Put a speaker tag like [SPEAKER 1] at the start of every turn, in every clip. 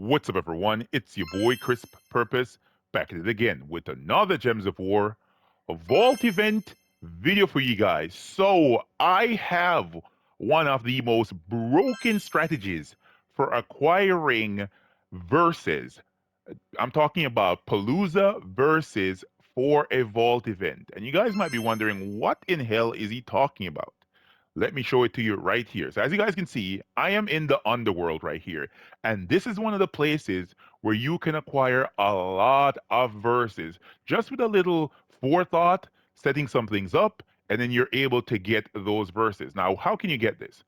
[SPEAKER 1] What's up, everyone? It's your boy CrispPurpose back at it again with another Gems of War, a vault event video for you guys. So, I have one of the most broken strategies for acquiring verses. I'm talking about Palooza versus for a vault event. And you guys might be wondering, what in hell is he talking about? Let me show it to you right here. So as you guys can see, I am in the underworld right here. And this is one of the places where you can acquire a lot of verses just with a little forethought, setting some things up, and then you're able to get those verses. Now, how can you get this?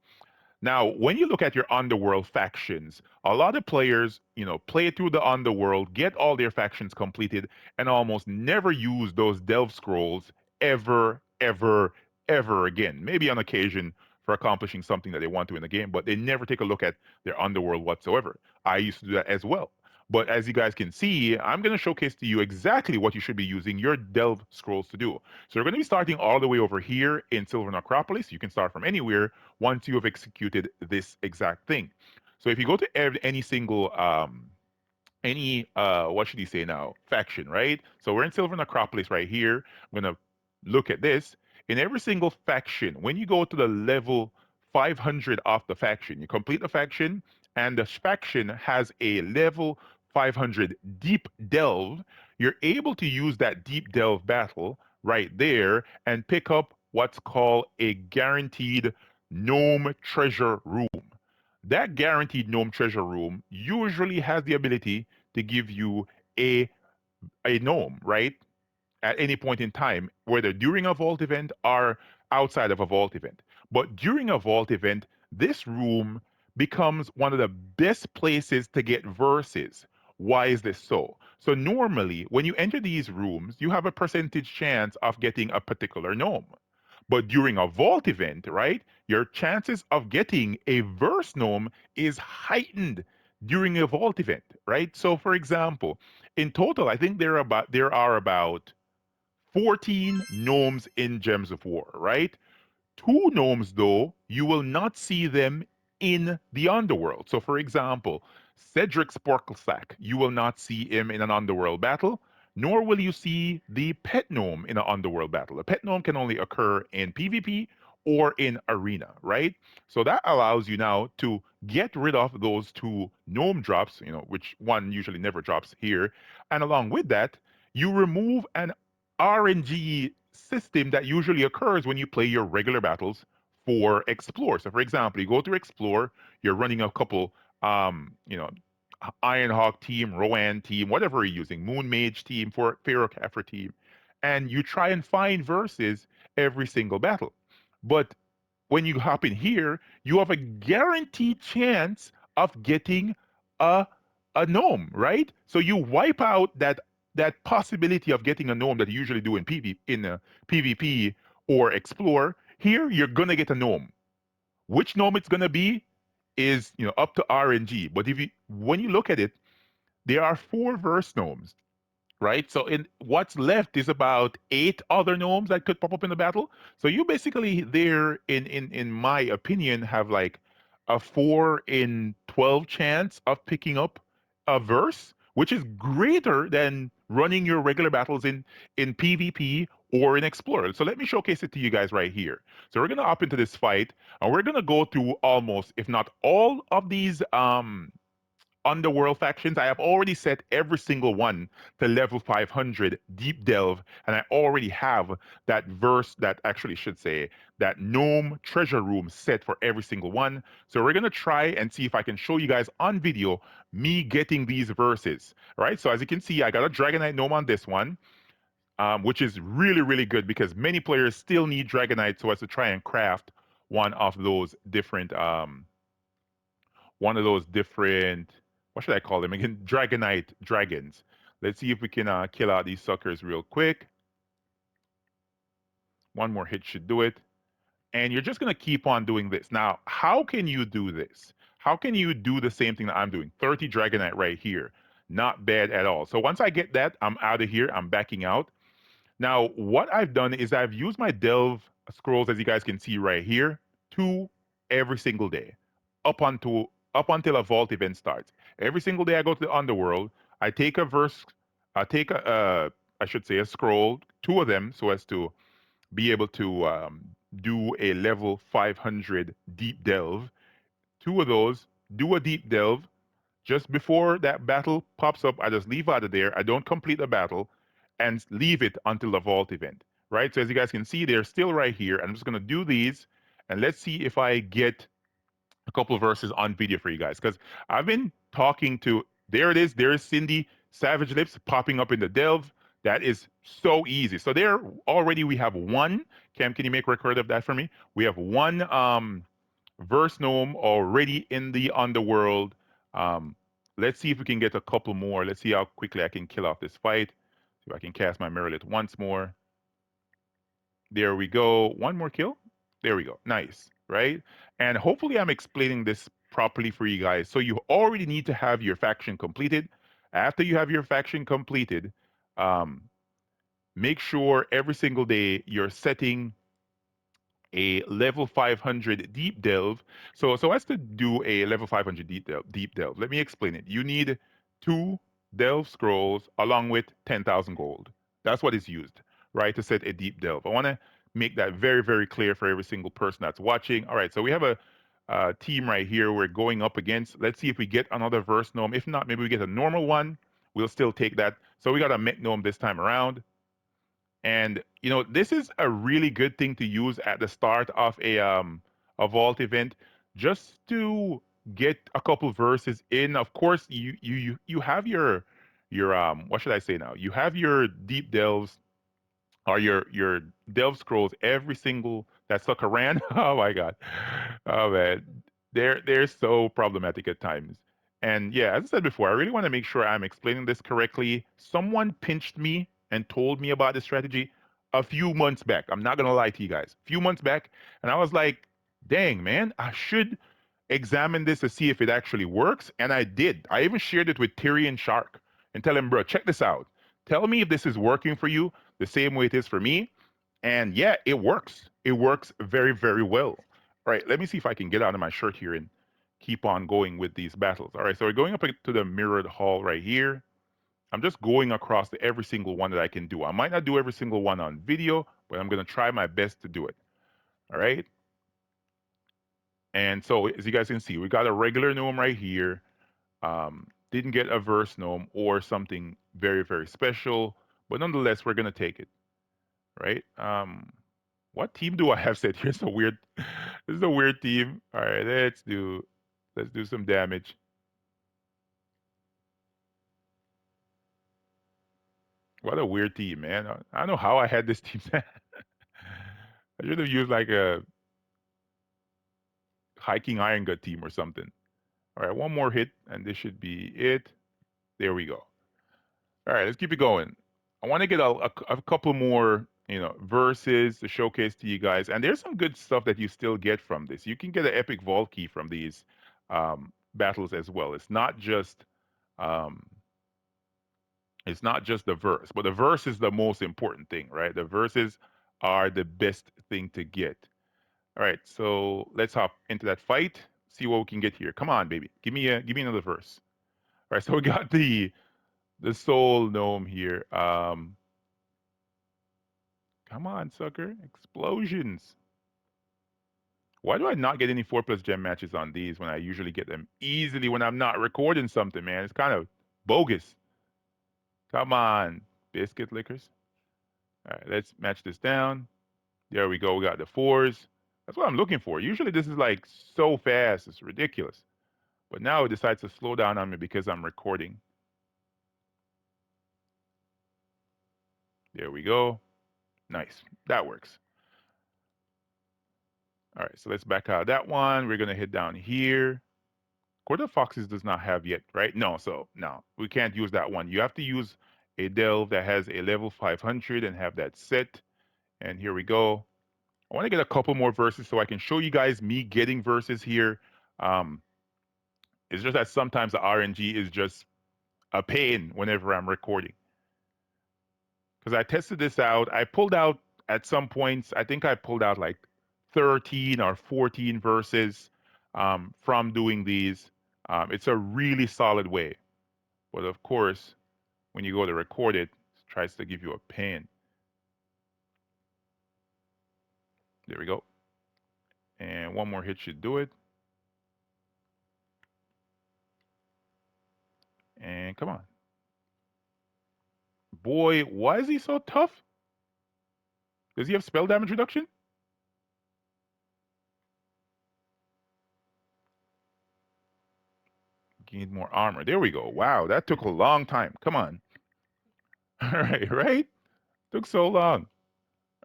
[SPEAKER 1] Now, when you look at your underworld factions, a lot of players, play through the underworld, get all their factions completed, and almost never use those delve scrolls ever, ever, ever again. Maybe on occasion for accomplishing something that they want to in the game, but they never take a look at their underworld whatsoever. I used to do that as well. But as you guys can see, I'm going to showcase to you exactly what you should be using your delve scrolls to do. So we're going to be starting all the way over here in Silver Necropolis. You can start from anywhere once you have executed this exact thing. So if you go to any single any what should you say now, faction, right? So we're in Silver Necropolis right here. I'm gonna look at this. In every single faction, when you go to the level 500 of the faction, you complete the faction, and the faction has a level 500 deep delve. You're able to use that deep delve battle right there and pick up what's called a guaranteed gnome treasure room. That guaranteed gnome treasure room usually has the ability to give you a a gnome, right? At any point in time, whether during a vault event or outside of a vault event. But during a vault event, this room becomes one of the best places to get verses. Why is this so? So normally, when you enter these rooms, you have a percentage chance of getting a particular gnome. But during a vault event, right, your chances of getting a verse gnome is heightened during a vault event, right? So, for example, in total, I think there are about 14 gnomes in Gems of War, right? Two gnomes, though, you will not see them in the underworld. So, for example, Cedric Sporklesack, you will not see him in an underworld battle, nor will you see the pet gnome in an underworld battle. A pet gnome can only occur in PvP or in arena, right? So that allows you now to get rid of those two gnome drops, which one usually never drops here. And along with that, you remove an RNG system that usually occurs when you play your regular battles for Explore. So, for example, you go to Explore, you're running a couple, Ironhawk team, Rowan team, whatever you're using, Moon Mage team, for Pharaoh Kafir team, and you try and find verses every single battle. But when you hop in here, you have a guaranteed chance of getting a a gnome, right? So you wipe out that possibility of getting a gnome that you usually do in PvP or Explore. Here, you're gonna get a gnome. Which gnome it's gonna be is up to RNG. But if you when you look at it, there are four verse gnomes, right? So in what's left is about eight other gnomes that could pop up in the battle. So you basically there, in my opinion, have like a 4 in 12 chance of picking up a verse, which is greater than running your regular battles in PvP or in Explorer. So let me showcase it to you guys right here. So we're gonna hop into this fight, and we're gonna go through almost, if not all, of these underworld factions. I have already set every single one to level 500 deep delve, and I already have that verse, that actually should say that gnome treasure room set for every single one. So we're gonna try and see if I can show you guys on video me getting these verses. All right, so as you can see, I got a dragonite gnome on this one, which is really, really good because many players still need dragonite so as to try and craft one of those different one of those different, what should I call them again? Dragonite dragons. Let's see if we can kill out these suckers real quick. One more hit should do it. And you're just going to keep on doing this. Now, how can you do this? How can you do the same thing that I'm doing? 30 dragonite right here. Not bad at all. So once I get that, I'm out of here. I'm backing out. Now, what I've done is I've used my delve scrolls, as you guys can see right here, to every single day, up until up until a vault event starts. Every single day I go to the Underworld, I take a verse, I take I should say a scroll, two of them, so as to be able to do a level 500 deep delve. Two of those, do a deep delve. Just before that battle pops up, I just leave out of there. I don't complete the battle and leave it until the vault event, right? So as you guys can see, they're still right here. I'm just going to do these and let's see if I get a couple of verses on video for you guys because I've been talking to. There it is. There's Cindy Savage Lips popping up in the delve. That is so easy. So there already we have one. Cam, can you make record of that for me? We have one verse gnome already in the underworld. Um, let's see if we can get a couple more. Let's see how quickly I can kill off this fight. See if I can cast my Merlit once more. There we go. One more kill. There we go. Nice, right? And hopefully I'm explaining this properly for you guys. So you already need to have your faction completed. After you have your faction completed, um, make sure every single day you're setting a level 500 deep delve. So as to do a level 500 deep delve, let me explain it. You need two delve scrolls along with 10,000 gold. That's what is used, right, to set a deep delve. I want to make that very, very clear for every single person that's watching. All right, so we have a team right here we're going up against. Let's see if we get another verse gnome. If not, maybe we get a normal one. We'll still take that. So we got a mech gnome this time around. And you know, this is a really good thing to use at the start of a vault event, just to get a couple verses in. Of course, you have your what should I say now? You have your deep delves or your delve scrolls every single that sucker ran. Oh my god. Oh man. They're so problematic at times. And yeah, as I said before, I really want to make sure I'm explaining this correctly. Someone pinched me and told me about this strategy a few months back. I'm not gonna lie to you guys. A few months back, and I was like, dang man, I should examine this to see if it actually works. And I did. I even shared it with Tyrion Shark and tell him, bro, check this out. Tell me if this is working for you the same way it is for me. And yeah, it works. It works very, very well. All right, let me see if I can get out of my shirt here and keep on going with these battles. All right, so we're going up to the mirrored hall right here. I'm just going across to every single one that I can do. I might not do every single one on video, but I'm going to try my best to do it. All right. And so, as you guys can see, we got a regular gnome right here. Didn't get a verse gnome or something very, very special, but nonetheless, we're going to take it. Right. What team do I have set? Here's a weird. This is a weird team. All right, let's do some damage. What a weird team, man. I don't know how I had this team. I should have used like a hiking iron gut team or something. All right, one more hit, and this should be it. There we go. All right, let's keep it going. I want to get a couple more, you know, verses to showcase to you guys. And there's some good stuff that you still get from this. You can get an epic vault key from these battles as well. Um, it's not just the verse, but the verse is the most important thing, right? The verses are the best thing to get. All right, so let's hop into that fight. See what we can get here. Come on, baby, give me another verse. All right, so we got the soul gnome here. Come on, sucker. Explosions. Why do I not get any 4 plus gem matches on these when I usually get them easily when I'm not recording something, man? It's kind of bogus. Come on, biscuit lickers. All right, let's match this down. There we go. We got the 4s. That's what I'm looking for. Usually this is like so fast. It's ridiculous. But now it decides to slow down on me because I'm recording. There we go. Nice. That works. All right, so let's back out of that one. We're going to hit down here. Court of Foxes does not have yet, right? No, so no, we can't use that one. You have to use a delve that has a level 500 and have that set. And here we go. I want to get a couple more verses so I can show you guys me getting verses here. Um, it's just that sometimes the RNG is just a pain whenever I'm recording. Because I tested this out. I pulled out at some points, I think I pulled out like 13 or 14 verses from doing these. It's a really solid way. But of course, when you go to record it, it tries to give you a pain. There we go. And one more hit should do it. And come on. Boy, why is he so tough? Does he have spell damage reduction? Gained more armor. There we go. Wow, that took a long time. Come on. All right, right? Took so long.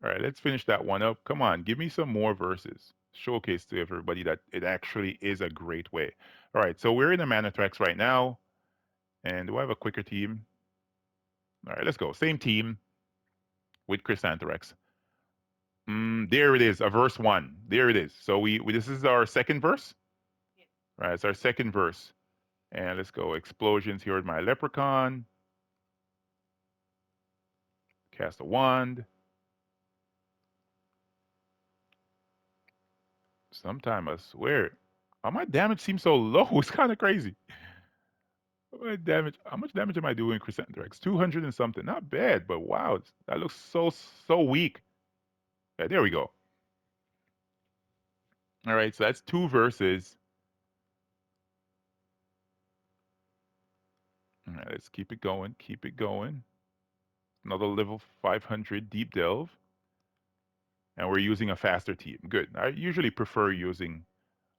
[SPEAKER 1] All right, let's finish that one up. Come on, give me some more verses. Showcase to everybody that it actually is a great way. All right, so we're in the Manatrax right now. And do I have a quicker team? All right, let's go. Same team with Chrysanthrax. There it is, a verse one. There it is. So we this is our second verse. Right, it's our second verse. And let's go. Explosions here with my leprechaun. Cast a wand. Sometime I swear. My damage seems so low. It's kind of crazy. How much damage am I doing, Chrysanthrax? 200 and something. Not bad, but wow, that looks so weak. Yeah, there we go. All right, so that's two verses. All right, let's keep it going. Keep it going. Another level 500 deep delve, and we're using a faster team. Good. I usually prefer using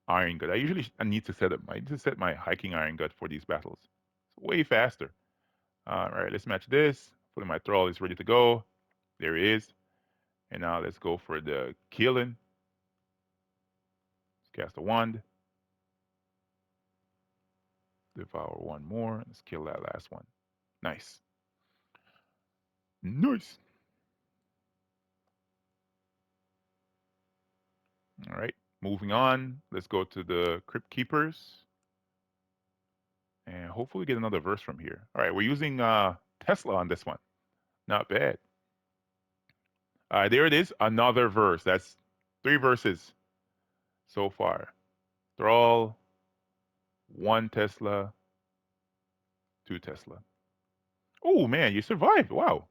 [SPEAKER 1] Iron Gut. I need to set up. I need to set my hiking Iron Gut for these battles. It's way faster. All right, let's match this. Putting my thrall is ready to go. There he is. And now let's go for the killing. Let's cast a wand. Devour one more. Let's kill that last one. Nice. Nice. All right. Moving on. Let's go to the Crypt Keepers. And hopefully get another verse from here. All right. We're using Tesla on this one. Not bad. There it is. Another verse. That's three verses so far. Thrall, one Tesla, two Tesla. Oh, man. You survived. Wow.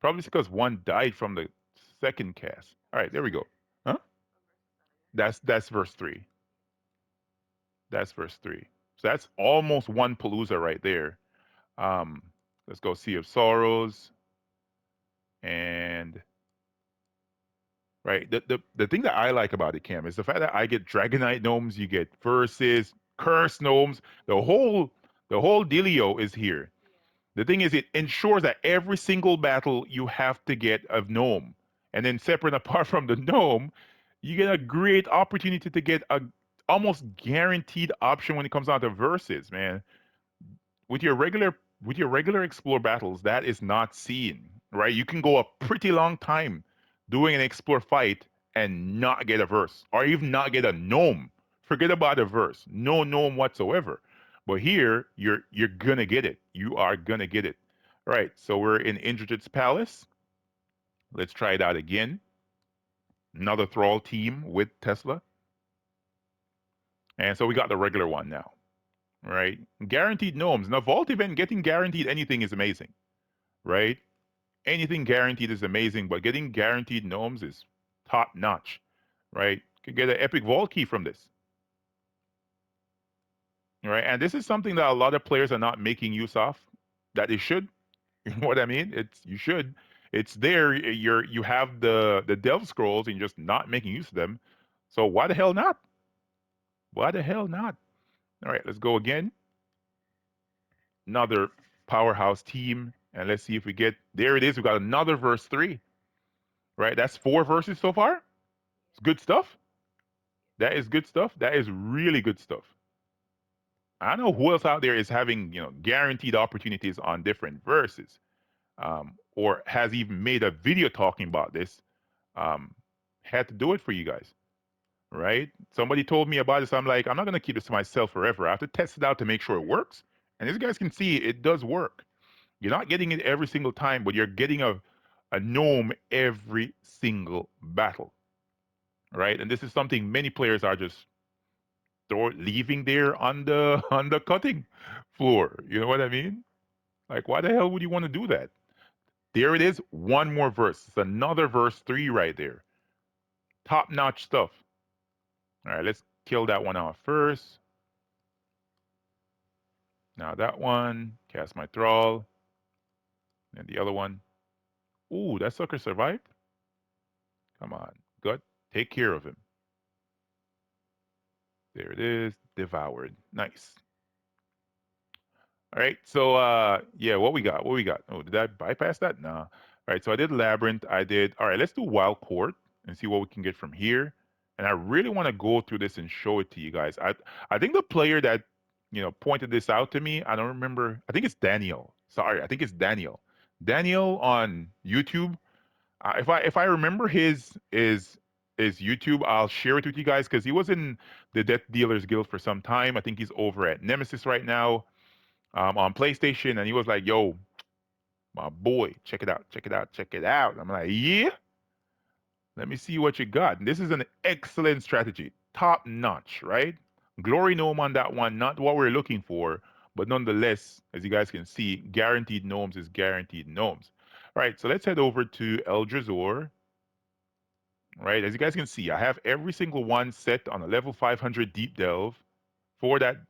[SPEAKER 1] Probably because one died from the second cast. All right. There we go. Huh? That's verse three. That's verse three. So that's almost one Palooza right there. Um, let's go Sea of Sorrows. And right, the thing that I like about it, Cam, is the fact that I get Dragonite gnomes, you get verses, curse gnomes, the whole dealio is here. The thing is, it ensures that every single battle you have to get a gnome, and then separate apart from the gnome, you get a great opportunity to get a almost guaranteed option when it comes down to verses, man. With your regular explore battles, that is not seen, right? You can go a pretty long time doing an explore fight and not get a verse, or even not get a gnome. Forget about a verse, no gnome whatsoever. But here, you're gonna get it. You are gonna get it. All right, so we're in Indrajit's palace. Let's try it out again. Another thrall team with Tesla, and so we got the regular one now. Right, guaranteed gnomes. Now, Vault event getting guaranteed anything is amazing, right? Anything guaranteed is amazing, but getting guaranteed gnomes is top notch, right? You can get an epic vault key from this, right? And this is something that a lot of players are not making use of, that they should. You know what I mean? It's you should. It's there. You have the delve scrolls and you're just not making use of them. So why the hell not? Why the hell not? All right, let's go again. Another powerhouse team, and let's see if we get. There it is. We got another verse three. Right, that's four verses so far. It's good stuff. That is good stuff. That is really good stuff. I don't know who else out there is having guaranteed opportunities on different verses, or has even made a video talking about this. Um, had to do it for you guys, right? Somebody told me about this. I'm like, I'm not gonna keep this to myself forever. I have to test it out to make sure it works. And as you guys can see, it does work. You're not getting it every single time, but you're getting a gnome every single battle, right? And this is something many players are just leaving there on the on the cutting floor. You know what I mean? Like, why the hell would you want to do that? There it is. One more verse. It's another verse 3 right there. Top notch stuff. All right, let's kill that one off first. Now that one, cast my thrall, and the other one. Ooh, that sucker survived. Come on, good. Take care of him. There it is, devoured. Nice. All right. So yeah, what we got? What we got? Oh, did I bypass that? Nah. All right. So I did labyrinth. I did. All right. Let's do wild court and see what we can get from here. And I really want to go through this and show it to you guys. I think the player that pointed this out to me. I don't remember. I think it's Daniel. Sorry, I think it's Daniel. Daniel on YouTube. If I remember his YouTube, I'll share it with you guys because he was in the Death Dealers Guild for some time. I think he's over at Nemesis right now on PlayStation, and he was like, "Yo, my boy, check it out, check it out, check it out." I'm like, "Yeah, let me see what you got." And this is an excellent strategy, top notch, right? Glory gnome on that one, not what we're looking for, but nonetheless, as you guys can see, guaranteed gnomes is guaranteed gnomes. All right, so let's head over to El Drazor. Right, as you guys can see, I have every single one set on a level 500 deep delve for that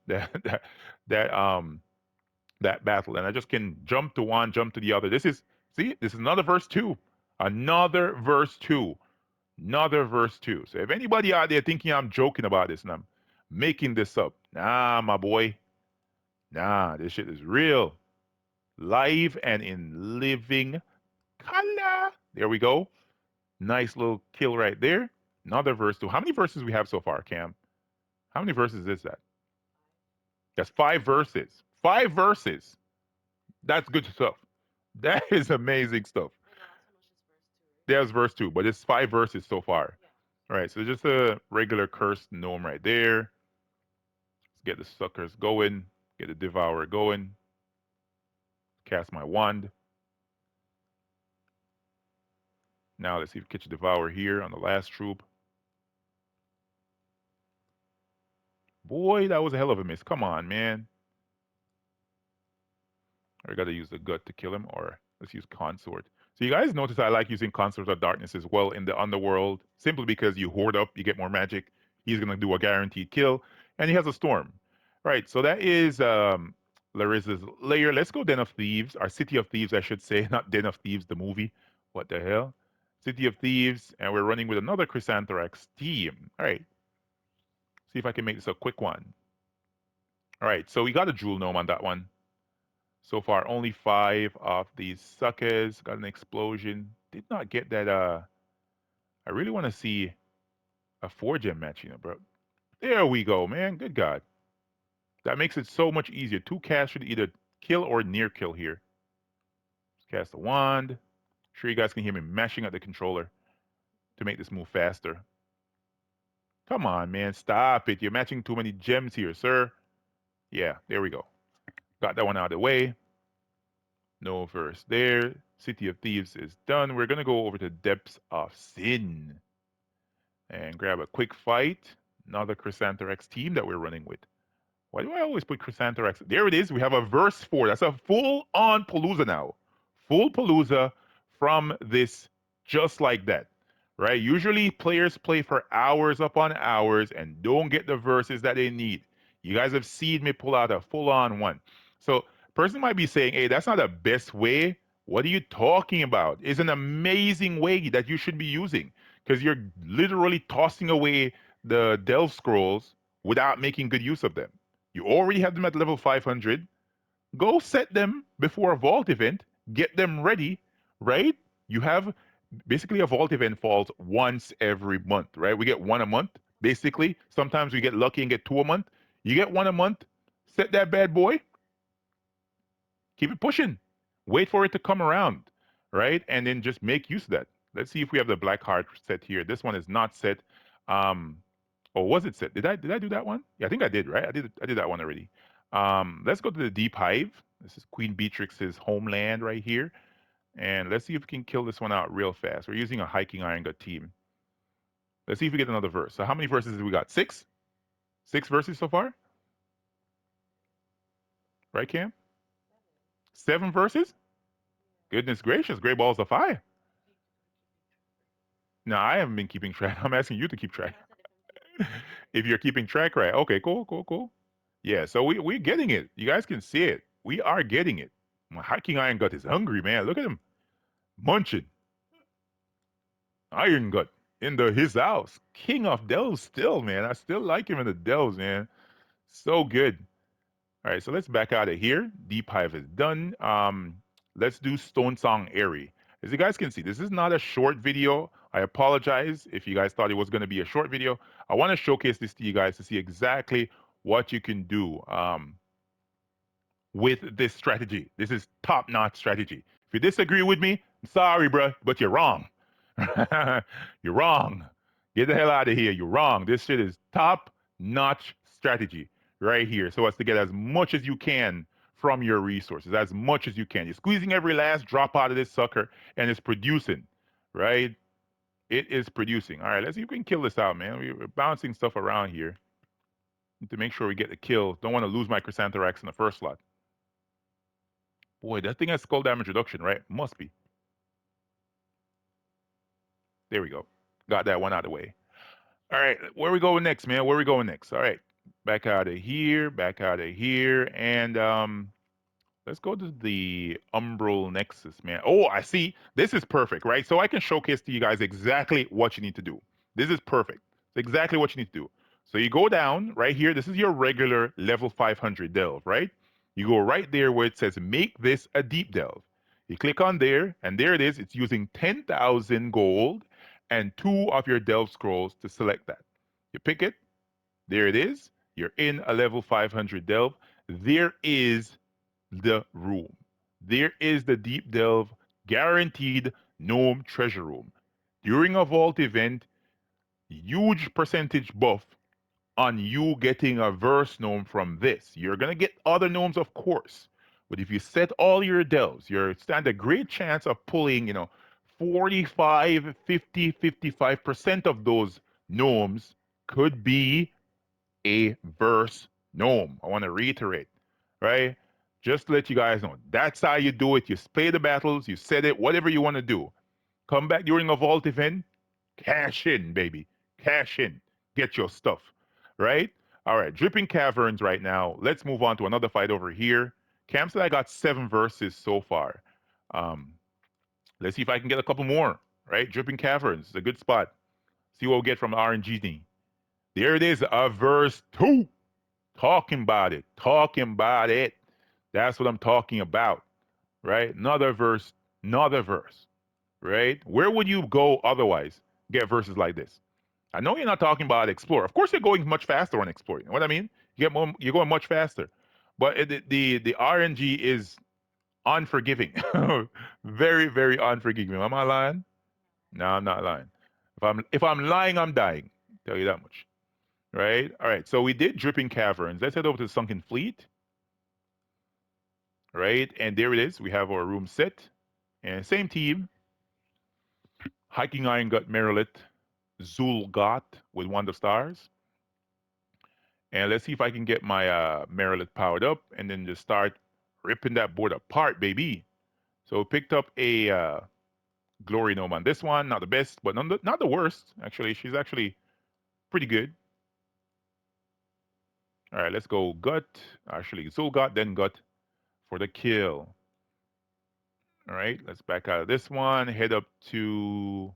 [SPEAKER 1] battle, and I just can jump to one, jump to the other. This is another verse two, another verse two, another verse two. So if anybody out there thinking I'm joking about this and I'm making this up, nah, my boy, nah, this shit is real, live and in living color. There we go. Nice little kill right there. Another verse two. How many verses we have so far, Cam? How many verses is that? That's five verses. Five verses. That's good stuff. That is amazing stuff. There's verse two, but it's five verses so far. All right, so just a regular cursed gnome right there. Let's get the suckers going, get the devourer going, cast my wand. Now let's see if we catch a devourer here on the last troop. Boy, that was a hell of a miss. Come on, man. I gotta use the gut to kill him, or let's use consort. So you guys notice I like using consort of darkness as well in the underworld, simply because you hoard up, you get more magic. He's gonna do a guaranteed kill, and he has a storm. Right, so that is Larissa's lair. Let's go Den of Thieves, or City of Thieves, I should say, not Den of Thieves, the movie. What the hell? City of Thieves, and we're running with another Chrysanthrax team. All right, see if I can make this a quick one. All right, so we got a Jewel Gnome on that one. So far, only five of these suckers got an explosion. Did not get that. I really want to see a four gem match, bro. There we go, man. Good God, that makes it so much easier. Two casts should either kill or near kill here. Let's cast the wand. Sure, you guys can hear me mashing at the controller to make this move faster. Come on, man, stop it. You're matching too many gems here, sir. Yeah, there we go. Got that one out of the way. No verse there. City of Thieves is done. We're gonna go over to Depths of Sin and grab a quick fight. Another Chrysanthrax team that we're running with. Why do I always put Chrysanthrax? There it is. We have a verse 4. That's a full-on Palooza now. Full Palooza from this, just like that. Right? Usually players play for hours upon hours and don't get the verses that they need. You guys have seen me pull out a full-on one. So person might be saying, hey, that's not the best way. What are you talking about? It's an amazing way that you should be using because you're literally tossing away the Delve Scrolls without making good use of them. You already have them at level 500. Go set them before a vault event, get them ready, right? You have basically a vault event falls once every month, right? We get one a month, basically. Sometimes we get lucky and get two a month. You get one a month, set that bad boy, keep it pushing. Wait for it to come around, right? And then just make use of that. Let's see if we have the black heart set here. This one is not set. Um, or was it set? Did I do that one? Yeah, I think I did, right? I did that one already. Let's go to the Deep Hive. This is Queen Beatrix's homeland right here. And let's see if we can kill this one out real fast. We're using a hiking iron gut team. Let's see if we get another verse. So how many verses do we got? Six? Six verses so far, right, Cam? Seven verses. Goodness gracious, great balls of fire. No, I haven't been keeping track. I'm asking you to keep track. If you're keeping track, right? Okay, cool, cool, cool. Yeah, so we're getting it. You guys can see it. We are getting it. My hiking iron gut is hungry, man. Look at him munching. Iron gut in the his house. King of Delves still, man. I still like him in the Delves, man. So good. All right, so let's back out of here. Deep Hive is done. Let's do Stone Song Airy. As you guys can see, this is not a short video. I apologize if you guys thought it was going to be a short video. I want to showcase this to you guys to see exactly what you can do. With this strategy. This is top notch strategy. If you disagree with me, I'm sorry, bro, but you're wrong. You're wrong. Get the hell out of here. You're wrong. This shit is top notch strategy right here. So as to get as much as you can from your resources, as much as you can. You're squeezing every last drop out of this sucker and it's producing, right? It is producing. All right, let's see if we can kill this out, man. We're bouncing stuff around here. Need to make sure we get the kill. Don't want to lose my Chrysantherax in the first slot. Boy, that thing has skull damage reduction, right? Must be. There we go. Got that one out of the way. All right, where we going next, man? Where we going next? All right, back out of here, back out of here, and let's go to the Umbral Nexus, man. Oh, I see. This is perfect, right? So I can showcase to you guys exactly what you need to do. This is perfect. It's exactly what you need to do. So you go down right here. This is your regular level 500 delve, right? You go right there where it says make this a deep delve. You click on there, and there it is. It's using 10,000 gold and two of your delve scrolls to select that. You pick it. There it is. You're in a level 500 delve. There is the room. There is the deep delve guaranteed gnome treasure room. During a vault event, huge percentage buff on you getting a verse gnome from this. You're gonna get other gnomes, of course, but if you set all your delves, you stand a great chance of pulling, 45, 50, 55% of those gnomes could be a verse gnome. I want to reiterate, right? Just to let you guys know, that's how you do it. You play the battles, you set it, whatever you want to do. Come back during a vault event, cash in, baby. Cash in. Get your stuff, right? All right, Dripping Caverns right now. Let's move on to another fight over here. Cam said I got 7 verses so far. Um, let's see if I can get a couple more, right? Dripping Caverns is a good spot. See what we get from RNG. There it is, a verse 2. Talking about it. Talking about it. That's what I'm talking about, right? Another verse, right? Where would you go otherwise get verses like this? I know you're not talking about Explore. Of course, you're going much faster on Explore. You know what I mean? You're going much faster, but the RNG is unforgiving, very very unforgiving. Am I lying? No, I'm not lying. If I'm lying, I'm dying. Tell you that much. Right? All right. So we did Dripping Caverns. Let's head over to Sunken Fleet. Right? And there it is. We have our room set. And same team. Hiking Iron Gut Merilith, Zul'Got with Wand of Stars. And let's see if I can get my Merilith powered up and then just start ripping that board apart, baby. So picked up a Glory Gnome on this one. Not the best, but not the worst. Actually, she's actually pretty good. All right, let's go Gut. Actually, Zul'Got, then Gut for the kill. All right, let's back out of this one. Head up to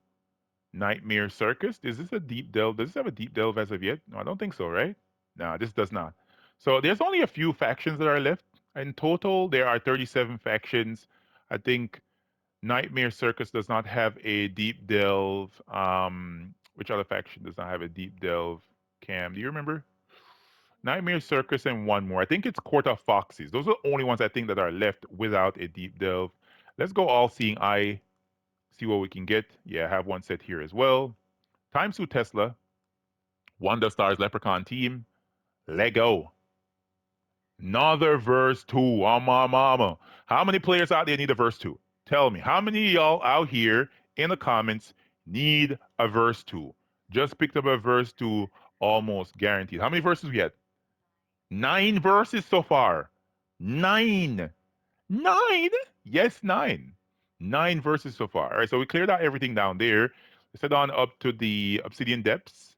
[SPEAKER 1] Nightmare Circus. Is this a deep delve? Does this have a deep delve as of yet? No, I don't think so, right? No, this does not. So there's only a few factions that are left. In total, there are 37 factions. I think Nightmare Circus does not have a deep delve. Which other faction does not have a deep delve? Cam, do you remember? Nightmare Circus and one more. I think it's Court of Foxes. Those are the only ones I think that are left without a deep delve. Let's go All Seeing Eye, see what we can get. Yeah, I have one set here as well. Time Suit Tesla, Wanda Stars Leprechaun Team, Lego. Another verse 2 on my mama. How many players out there need a verse 2? Tell me. How many of y'all out here in the comments need a verse 2? Just picked up a verse 2 Almost guaranteed. How many verses we get? 9 verses so far. 9. 9? Yes, 9. 9 verses so far. All right, so we cleared out everything down there. Let's head on up to the Obsidian Depths.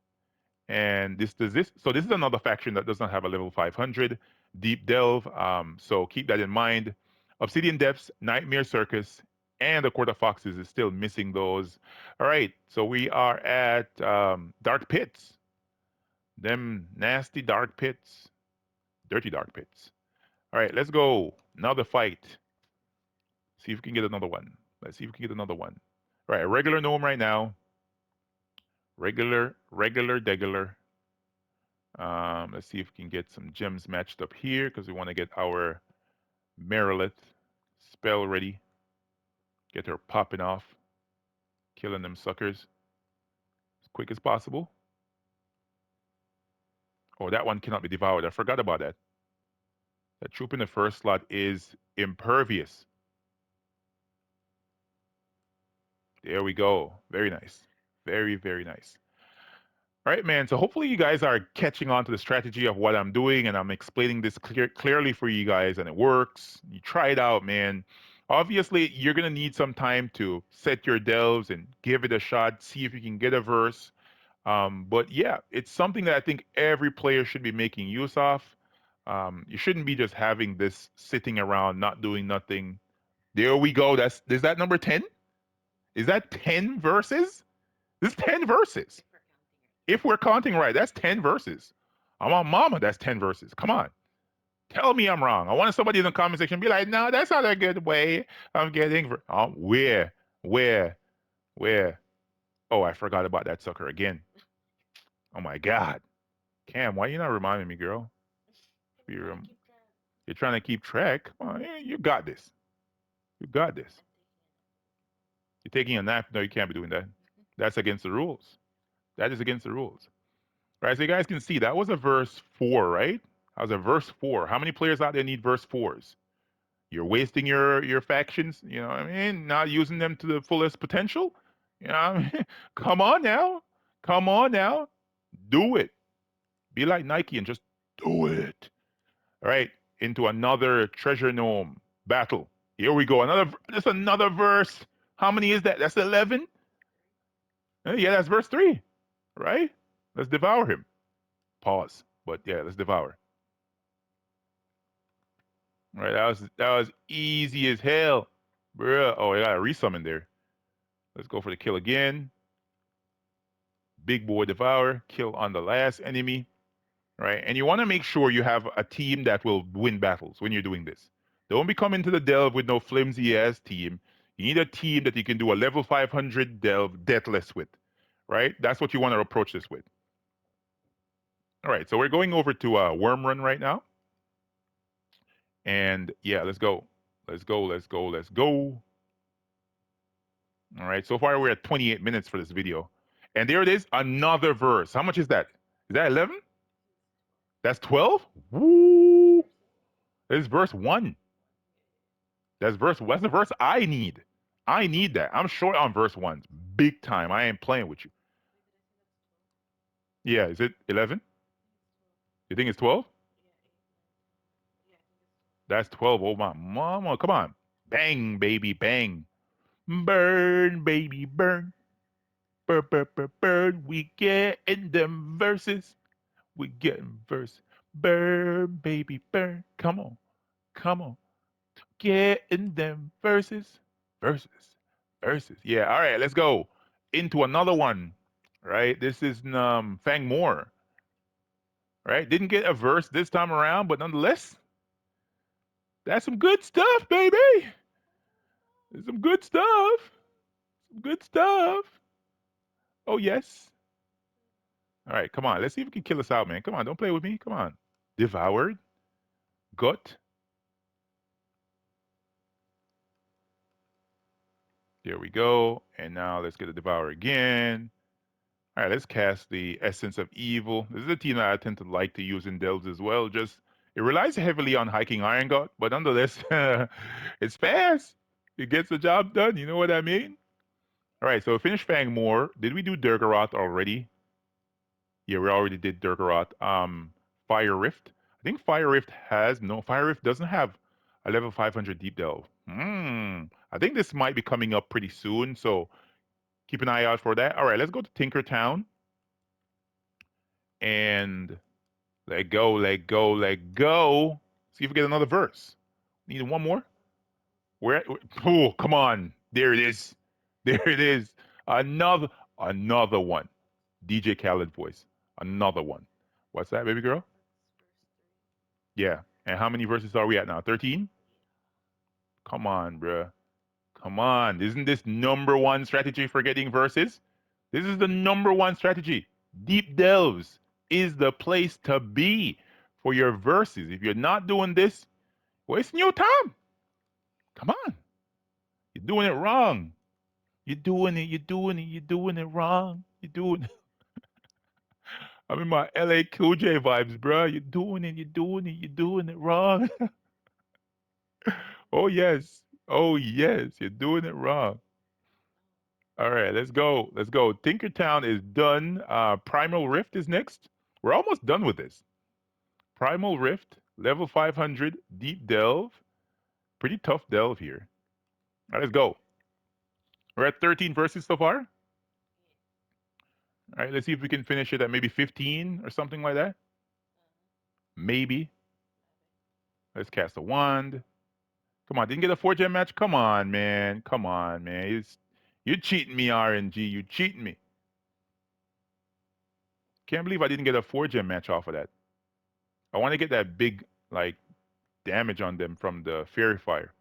[SPEAKER 1] And this does this. So this is another faction that does not have a level 500 deep delve. So keep that in mind. Obsidian Depths, Nightmare Circus, and the Court of Foxes is still missing those. All right, so we are at Dark Pits. Them nasty dark pits, dirty dark pits. All right, let's go. Another fight. See if we can get another one. Let's see if we can get another one. All right, a regular gnome right now. Regular. Let's see if we can get some gems matched up here because we want to get our Merilith spell ready. Get her popping off, killing them suckers as quick as possible. Oh, that one cannot be devoured. I forgot about that. That troop in the first slot is impervious. There we go. Very nice. Very nice. All right, man. So hopefully you guys are catching on to the strategy of what I'm doing, and I'm explaining this clearly for you guys, and it works. You try it out, man. Obviously, you're gonna need some time to set your delves and give it a shot, see if you can get a verse. But yeah, it's something that I think every player should be making use of. You shouldn't be just having this sitting around, not doing nothing. There we go. Is that number 10? Is that 10 verses? This is 10 verses. If we're counting right, that's 10 verses. I'm on mama, that's 10 verses. Come on. Tell me I'm wrong. I want somebody in the comment section to be like, no, that's not a good way of getting. Where? Where? Where? Oh, I forgot about that sucker again. Oh my God. Cam, why you not reminding me, girl? You're, you're trying to keep track. Come on, you got this. You got this. You're taking a nap. No, you can't be doing that. That's against the rules. That is against the rules. Right, so you guys can see that was a verse 4, right? That was a verse 4. How many players out there need verse 4s? You're wasting your factions, you know what I mean? Not using them to the fullest potential. You know what I mean? Come on now. Come on now. Do it. Be like Nike and just do it. All right, into another treasure gnome battle. Here we go. Just another verse. How many is that? That's 11? Yeah, that's verse 3, right? Let's devour him. Pause. But yeah, let's devour. Right, that was easy as hell, bruh. Oh, I got a resummon there. Let's go for the kill again. Big boy devour, kill on the last enemy. Right, and you want to make sure you have a team that will win battles when you're doing this. Don't be coming to the delve with no flimsy ass team. You need a team that you can do a level 500 delve deathless with. Right, that's what you want to approach this with. All right, so we're going over to Worm Run right now. And yeah, let's go. Let's go. Let's go. Let's go. All right. So far, we're at 28 minutes for this video. And there it is, another verse. How much is that? Is that 11? That's 12? Woo! This is verse 1. That's the verse I need. I need that. I'm short on verse 1. Big time. I ain't playing with you. Yeah, is it 11? You think it's 12? That's 12. Oh, my mama. Come on. Bang, baby, bang. Burn, baby, burn. Burn, burn, burn, burn. We get in them verses. We getting verse. Burn, baby, burn. Come on. Come on. Get in them verses. Verses. Verses. Yeah. All right. Let's go into another one. Right. This is Fang Moore. Right. Didn't get a verse this time around, but nonetheless, that's some good stuff, baby. There's some good stuff. Some good stuff. Oh yes. All right. Come on. Let's see if we can kill us out, man. Come on. Don't play with me. Come on. Devoured. Gut. There we go. And now let's get a Devour again. All right, let's cast the Essence of Evil. This is a team that I tend to like to use in delves as well. Just it relies heavily on hiking Iron God, but nonetheless, it's fast. It gets the job done. You know what I mean? All right, so finish Fangmore. Did we do Durgaroth already? Yeah, we already did Durgaroth. Fire Rift. I think Fire Rift has no. Fire Rift doesn't have a level 500 deep delve. I think this might be coming up pretty soon, so keep an eye out for that. All right, let's go to Tinkertown and let go, let go, let go. See if we get another verse. Need one more. Where? Oh, come on! There it is. There it is. Another one. DJ Khaled voice. Another one. What's that, baby girl? Yeah. And how many verses are we at now? 13? Come on, bruh. Come on. Isn't this number one strategy for getting verses? This is the number one strategy. Deep delves is the place to be for your verses. If you're not doing this, wasting your time. Come on. You're doing it wrong. You're doing it wrong. You're doing I'm in my LA Cool J vibes, bruh. You're doing it wrong. Oh yes. Oh yes. You're doing it wrong. All right, let's go. Let's go. Tinkertown is done. Primal Rift is next. We're almost done with this. Primal Rift, level 500, deep delve. Pretty tough delve here. All right, let's go. We're at 13 verses so far. All right, let's see if we can finish it at maybe 15 or something like that. Maybe. Let's cast a wand. Come on, didn't get a 4 gem match? Come on, man. Come on, man. You're cheating me, RNG. You cheating me. Can't believe I didn't get a 4 gem match off of that. I want to get that big, like, damage on them from the Fairy Fire.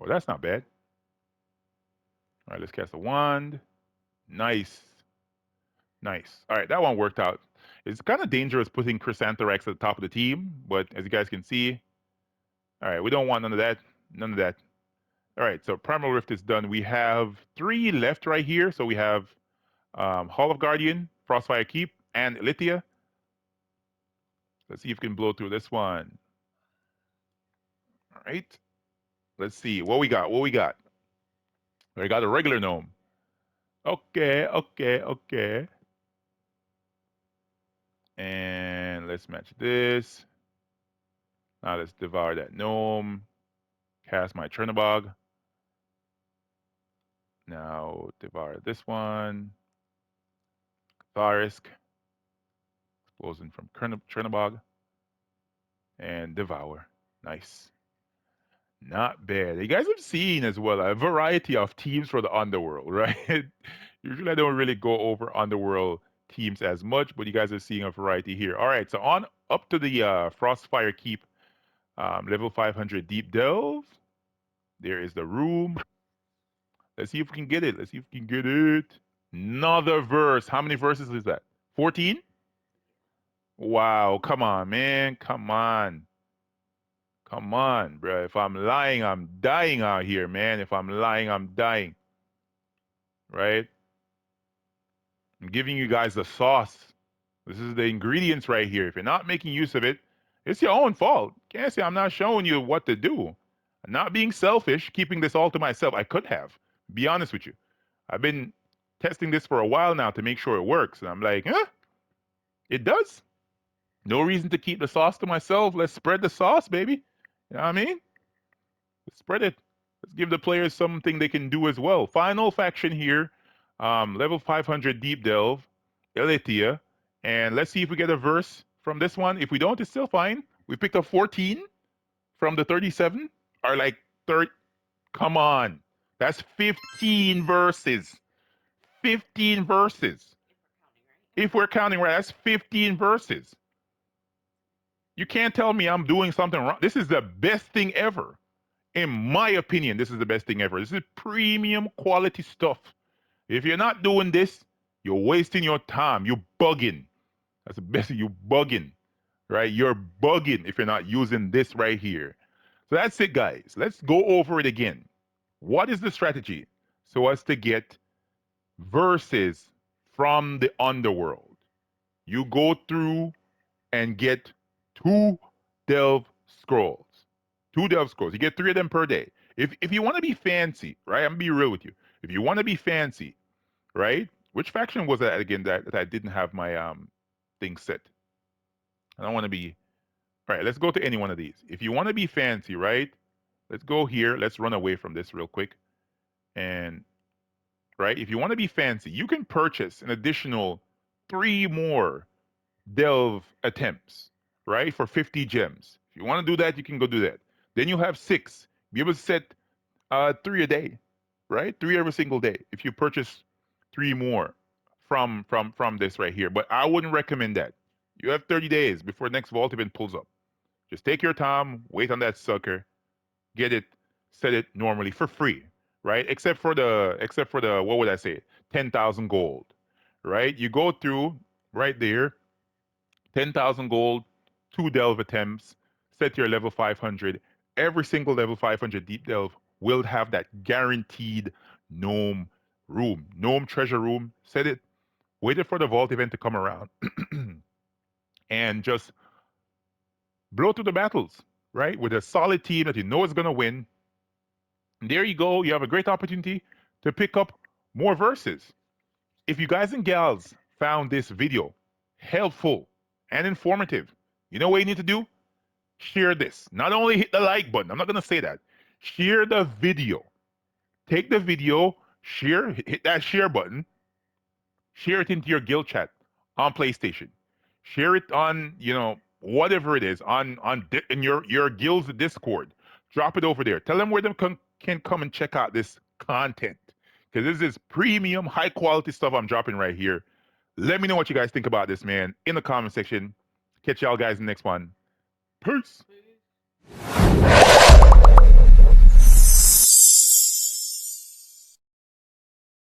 [SPEAKER 1] Oh, that's not bad. All right, let's cast a wand. Nice. Nice. All right, that one worked out. It's kind of dangerous putting Chrysantherax at the top of the team, but as you guys can see, all right, we don't want none of that. None of that. All right, so Primal Rift is done. We have 3 left right here. So we have Hall of Guardian, Frostfire Keep, and Lithia. Let's see if we can blow through this one. All right. Let's see what we got. What we got? We got a regular gnome. Okay, okay, okay. And let's match this. Now let's devour that gnome. Cast my Chernobog. Now devour this one. Tharisk. Explosion from Chernobog. And devour. Nice. Not bad. You guys have seen as well a variety of teams for the Underworld, right? Usually I don't really go over Underworld teams as much, but you guys are seeing a variety here. All right, so on up to the Frostfire Keep level 500 Deep Delve. There is the room. Let's see if we can get it. Let's see if we can get it. Another verse. How many verses is that? 14? Wow, come on, man. Come on. Come on, bro. If I'm lying, I'm dying out here, man. If I'm lying, I'm dying. Right? I'm giving you guys the sauce. This is the ingredients right here. If you're not making use of it, it's your own fault. Can't say I'm not showing you what to do. I'm not being selfish, keeping this all to myself. I could have. Be honest with you. I've been testing this for a while now to make sure it works. And I'm like, huh? It does. No reason to keep the sauce to myself. Let's spread the sauce, baby. You know what I mean? Let's spread it. Let's give the players something they can do as well. Final faction here. Level 500 Deep Delve. Elytia. And let's see if we get a verse from this one. If we don't, it's still fine. We picked up 14 from the 37. Or like 30. Come on. That's 15 verses. 15 verses. If we're counting right, that's 15 verses. You can't tell me I'm doing something wrong. This is the best thing ever. In my opinion, this is the best thing ever. This is premium quality stuff. If you're not doing this, you're wasting your time. You're bugging. That's the best thing. You're bugging, right? You're bugging if you're not using this right here. So that's it, guys. Let's go over it again. What is the strategy so as to get verses from the underworld? You go through and get 2 delve scrolls. 2 delve scrolls. You get 3 of them per day. If you want to be fancy, right? I'm gonna be real with you. If you want to be fancy, right? Which faction was that again that I didn't have my thing set? I don't want to be. All right, let's go to any one of these. If you want to be fancy, right? Let's go here. Let's run away from this real quick. And right, if you want to be fancy, you can purchase an additional three more delve attempts, right? For 50 gems. If you want to do that, you can go do that. Then you have six. Be able to set three a day, right? Three every single day. If you purchase three more from this right here. But I wouldn't recommend that. You have 30 days before next vault event pulls up. Just take your time, wait on that sucker, get it, set it normally for free, right? Except for the what would I say, 10,000 gold, right? You go through right there, 10,000 gold, two delve attempts, set your level 500. Every single level 500 deep delve will have that guaranteed gnome room, gnome treasure room. Set it, waited for the vault event to come around, and just blow through the battles, right? With a solid team that you know is going to win. And there you go. You have a great opportunity to pick up more verses. If you guys and gals found this video helpful and informative, you know what you need to do? Share this. Not only hit the like button, I'm not going to say that. Share the video. Take the video, share, hit that share button, share it into your guild chat on PlayStation. Share it on, whatever it is, in your guild's Discord. Drop it over there. Tell them where they can come and check out this content. Because this is premium, high quality stuff I'm dropping right here. Let me know what you guys think about this, man, in the comment section. Catch y'all guys in the next one. Peace.